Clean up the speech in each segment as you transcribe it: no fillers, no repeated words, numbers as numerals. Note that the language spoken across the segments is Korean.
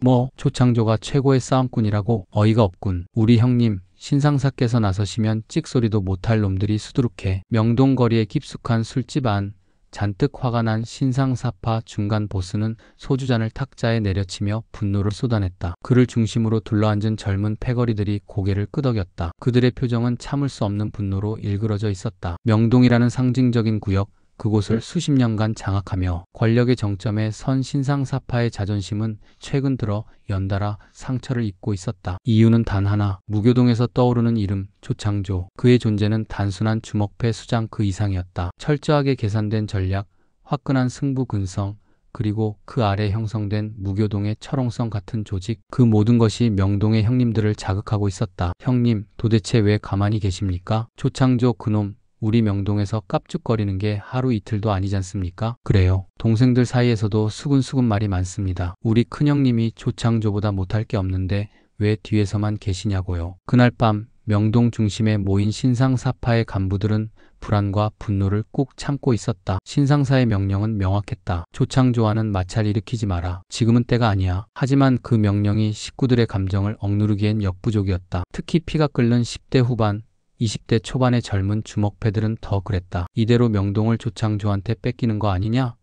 뭐 조창조가 최고의 싸움꾼이라고? 어이가 없군. 우리 형님 신상사께서 나서시면 찍소리도 못할 놈들이 수두룩해. 명동거리의 깊숙한 술집 안 잔뜩 화가 난 신상사파 중간 보스는 소주잔을 탁자에 내려치며 분노를 쏟아냈다. 그를 중심으로 둘러앉은 젊은 패거리들이 고개를 끄덕였다. 그들의 표정은 참을 수 없는 분노로 일그러져 있었다. 명동이라는 상징적인 구역, 그곳을 수십 년간 장악하며 권력의 정점에 선 신상사파의 자존심은 최근 들어 연달아 상처를 입고 있었다. 이유는 단 하나, 무교동에서 떠오르는 이름 조창조. 그의 존재는 단순한 주먹패 수장 그 이상이었다. 철저하게 계산된 전략, 화끈한 승부 근성, 그리고 그 아래 형성된 무교동의 철옹성 같은 조직, 그 모든 것이 명동의 형님들을 자극하고 있었다. 형님, 도대체 왜 가만히 계십니까? 조창조 그놈, 우리 명동에서 깝죽거리는 게 하루 이틀도 아니지 않습니까? 그래요. 동생들 사이에서도 수근수근 말이 많습니다. 우리 큰형님이 조창조보다 못할 게 없는데 왜 뒤에서만 계시냐고요. 그날 밤 명동 중심에 모인 신상사파의 간부들은 불안과 분노를 꾹 참고 있었다. 신상사의 명령은 명확했다. 조창조와는 마찰 일으키지 마라. 지금은 때가 아니야. 하지만 그 명령이 식구들의 감정을 억누르기엔 역부족이었다. 특히 피가 끓는 10대 후반, 20대 초반의 젊은 주먹패들은 더 그랬다. 이대로 명동을 조창조한테 뺏기는 거 아니냐?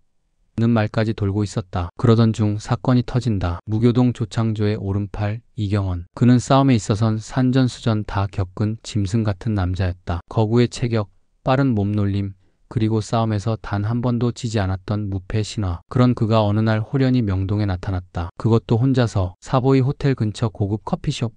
는 말까지 돌고 있었다. 그러던 중 사건이 터진다. 무교동 조창조의 오른팔 이경원. 그는 싸움에 있어선 산전수전 다 겪은 짐승 같은 남자였다. 거구의 체격, 빠른 몸놀림, 그리고 싸움에서 단 한 번도 지지 않았던 무패 신화. 그런 그가 어느 날 호련히 명동에 나타났다. 그것도 혼자서. 사보이 호텔 근처 고급 커피숍.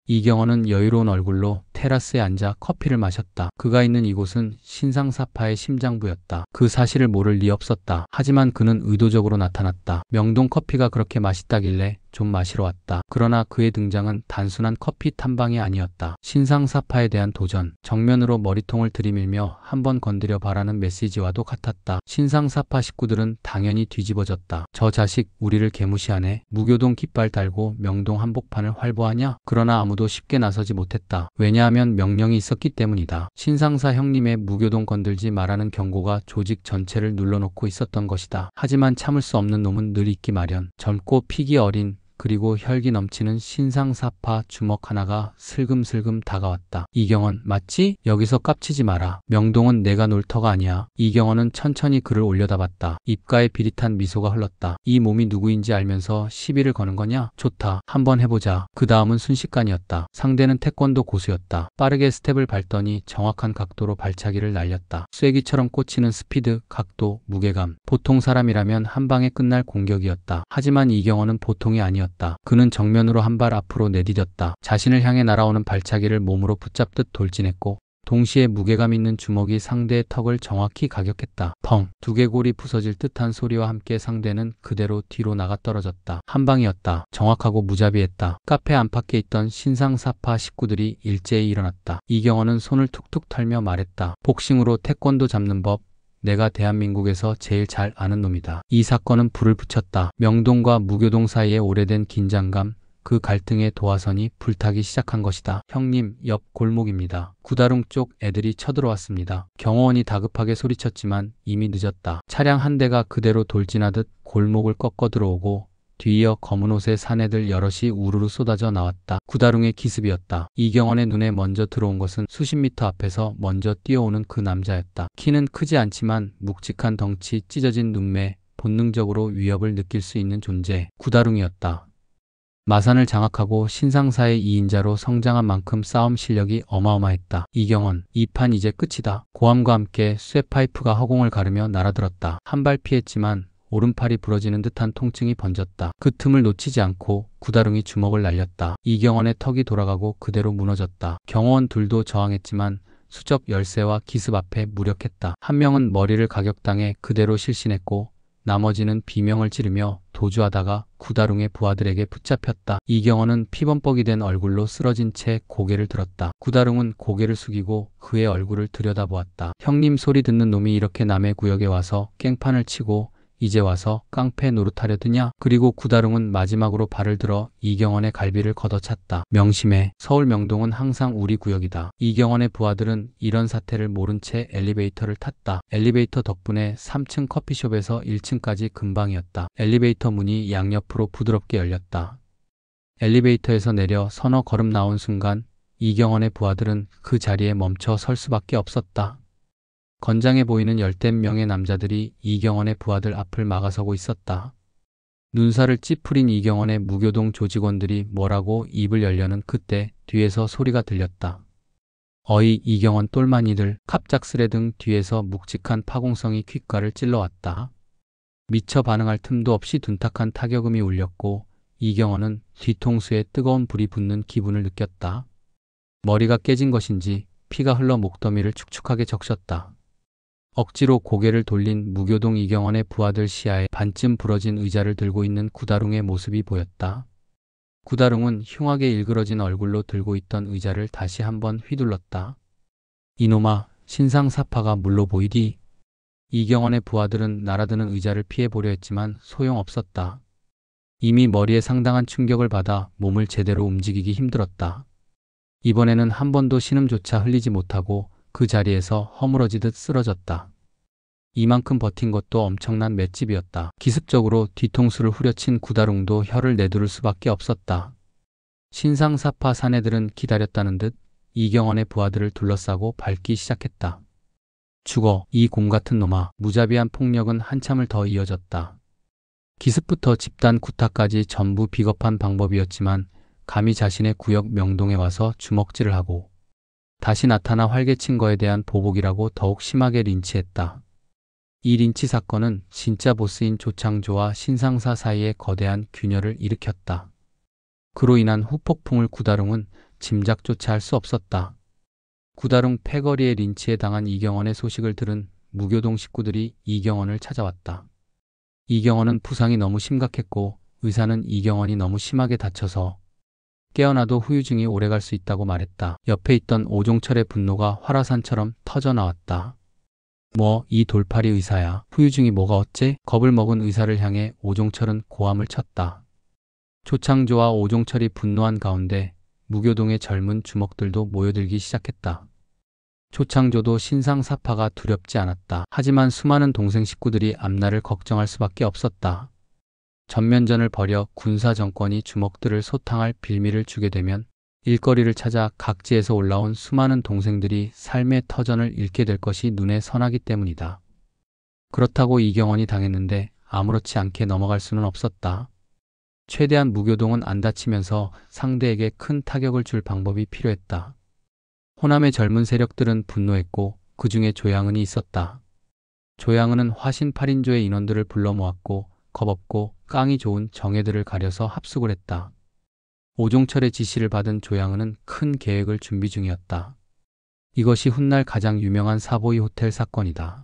이경원은 여유로운 얼굴로 테라스에 앉아 커피를 마셨다. 그가 있는 이곳은 신상사파의 심장부였다. 그 사실을 모를 리 없었다. 하지만 그는 의도적으로 나타났다. 명동 커피가 그렇게 맛있다길래 좀 마시러 왔다. 그러나 그의 등장은 단순한 커피 탐방이 아니었다. 신상사파에 대한 도전, 정면으로 머리통을 들이밀며 한번 건드려 봐라는 메시지와도 같았다. 신상사파 식구들은 당연히 뒤집어졌다. 저 자식 우리를 개무시하네. 무교동 깃발 달고 명동 한복판을 활보하냐? 그러나 아무도 쉽게 나서지 못했다. 왜냐하면 명령이 있었기 때문이다. 신상사 형님의 무교동 건들지 말라는 경고가 조직 전체를 눌러놓고 있었던 것이다. 하지만 참을 수 없는 놈은 늘 있기 마련. 젊고 피기 어린 그리고 혈기 넘치는 신상사파 주먹 하나가 슬금슬금 다가왔다. 이경원, 맞지? 여기서 깝치지 마라. 명동은 내가 놀 터가 아니야. 이경원은 천천히 그를 올려다봤다. 입가에 비릿한 미소가 흘렀다. 이 몸이 누구인지 알면서 시비를 거는 거냐? 좋다. 한번 해보자. 그 다음은 순식간이었다. 상대는 태권도 고수였다. 빠르게 스텝을 밟더니 정확한 각도로 발차기를 날렸다. 쐐기처럼 꽂히는 스피드, 각도, 무게감. 보통 사람이라면 한 방에 끝날 공격이었다. 하지만 이경원은 보통이 아니었다. 그는 정면으로 한 발 앞으로 내디뎠다. 자신을 향해 날아오는 발차기를 몸으로 붙잡듯 돌진했고 동시에 무게감 있는 주먹이 상대의 턱을 정확히 가격했다. 펑! 두개골이 부서질 듯한 소리와 함께 상대는 그대로 뒤로 나가 떨어졌다. 한 방이었다. 정확하고 무자비했다. 카페 안팎에 있던 신상사파 식구들이 일제히 일어났다. 이경원은 손을 툭툭 털며 말했다. 복싱으로 태권도 잡는 법 내가 대한민국에서 제일 잘 아는 놈이다. 이 사건은 불을 붙였다. 명동과 무교동 사이의 오래된 긴장감, 그 갈등의 도화선이 불타기 시작한 것이다. 형님, 옆 골목입니다. 구다룽 쪽 애들이 쳐들어왔습니다. 경호원이 다급하게 소리쳤지만 이미 늦었다. 차량 한 대가 그대로 돌진하듯 골목을 꺾어 들어오고 뒤이어 검은 옷의 사내들 여럿이 우르르 쏟아져 나왔다. 구다룽의 기습이었다. 이경원의 눈에 먼저 들어온 것은 수십 미터 앞에서 먼저 뛰어오는 그 남자였다. 키는 크지 않지만 묵직한 덩치, 찢어진 눈매, 본능적으로 위협을 느낄 수 있는 존재. 구다룽이었다. 마산을 장악하고 신상사의 2인자로 성장한 만큼 싸움 실력이 어마어마했다. 이경원, 이 판 이제 끝이다. 고함과 함께 쇠파이프가 허공을 가르며 날아들었다. 한 발 피했지만 오른팔이 부러지는 듯한 통증이 번졌다. 그 틈을 놓치지 않고 구다룽이 주먹을 날렸다. 이경원의 턱이 돌아가고 그대로 무너졌다. 경호원 둘도 저항했지만 수적 열세와 기습 앞에 무력했다. 한 명은 머리를 가격당해 그대로 실신했고 나머지는 비명을 지르며 도주하다가 구다룽의 부하들에게 붙잡혔다. 이경원은 피범벅이 된 얼굴로 쓰러진 채 고개를 들었다. 구다룽은 고개를 숙이고 그의 얼굴을 들여다보았다. 형님 소리 듣는 놈이 이렇게 남의 구역에 와서 깽판을 치고 이제 와서 깡패 노릇하려 드냐? 그리고 구다룡은 마지막으로 발을 들어 이경원의 갈비를 걷어찼다. 명심해. 서울 명동은 항상 우리 구역이다. 이경원의 부하들은 이런 사태를 모른 채 엘리베이터를 탔다. 엘리베이터 덕분에 3층 커피숍에서 1층까지 금방이었다. 엘리베이터 문이 양옆으로 부드럽게 열렸다. 엘리베이터에서 내려 서너 걸음 나온 순간 이경원의 부하들은 그 자리에 멈춰 설 수밖에 없었다. 건장해 보이는 열댓 명의 남자들이 이경원의 부하들 앞을 막아서고 있었다. 눈살을 찌푸린 이경원의 무교동 조직원들이 뭐라고 입을 열려는 그때 뒤에서 소리가 들렸다. 어이 이경원 똘마니들. 갑작스레 등 뒤에서 묵직한 파공성이 귓가를 찔러왔다. 미처 반응할 틈도 없이 둔탁한 타격음이 울렸고 이경원은 뒤통수에 뜨거운 불이 붙는 기분을 느꼈다. 머리가 깨진 것인지 피가 흘러 목더미를 축축하게 적셨다. 억지로 고개를 돌린 무교동 이경원의 부하들 시야에 반쯤 부러진 의자를 들고 있는 구다룡의 모습이 보였다. 구다룡은 흉하게 일그러진 얼굴로 들고 있던 의자를 다시 한번 휘둘렀다. 이놈아, 신상사파가 물로 보이디? 이경원의 부하들은 날아드는 의자를 피해보려 했지만 소용없었다. 이미 머리에 상당한 충격을 받아 몸을 제대로 움직이기 힘들었다. 이번에는 한 번도 신음조차 흘리지 못하고 그 자리에서 허물어지듯 쓰러졌다. 이만큼 버틴 것도 엄청난 맷집이었다. 기습적으로 뒤통수를 후려친 구다룡도 혀를 내두를 수밖에 없었다. 신상사파 사내들은 기다렸다는 듯 이경원의 부하들을 둘러싸고 밟기 시작했다. 죽어, 이 곰 같은 놈아. 무자비한 폭력은 한참을 더 이어졌다. 기습부터 집단 구타까지 전부 비겁한 방법이었지만 감히 자신의 구역 명동에 와서 주먹질을 하고 다시 나타나 활개친 거에 대한 보복이라고 더욱 심하게 린치했다. 이 린치 사건은 진짜 보스인 조창조와 신상사 사이에 거대한 균열을 일으켰다. 그로 인한 후폭풍을 구다룡은 짐작조차 할 수 없었다. 구다룡 패거리에 린치에 당한 이경원의 소식을 들은 무교동 식구들이 이경원을 찾아왔다. 이경원은 부상이 너무 심각했고 의사는 이경원이 너무 심하게 다쳐서 깨어나도 후유증이 오래갈 수 있다고 말했다. 옆에 있던 오종철의 분노가 활화산처럼 터져나왔다. 뭐, 이 돌팔이 의사야. 후유증이 뭐가 어째? 겁을 먹은 의사를 향해 오종철은 고함을 쳤다. 조창조와 오종철이 분노한 가운데 무교동의 젊은 주먹들도 모여들기 시작했다. 조창조도 신상사파가 두렵지 않았다. 하지만 수많은 동생 식구들이 앞날을 걱정할 수밖에 없었다. 전면전을 벌여 군사 정권이 주먹들을 소탕할 빌미를 주게 되면 일거리를 찾아 각지에서 올라온 수많은 동생들이 삶의 터전을 잃게 될 것이 눈에 선하기 때문이다. 그렇다고 이경원이 당했는데 아무렇지 않게 넘어갈 수는 없었다. 최대한 무교동은 안 다치면서 상대에게 큰 타격을 줄 방법이 필요했다. 호남의 젊은 세력들은 분노했고 그 중에 조양은이 있었다. 조양은은 화신 8인조의 인원들을 불러 모았고 겁없고 깡이 좋은 정예들을 가려서 합숙을 했다. 오종철의 지시를 받은 조양은은 큰 계획을 준비 중이었다. 이것이 훗날 가장 유명한 사보이 호텔 사건이다.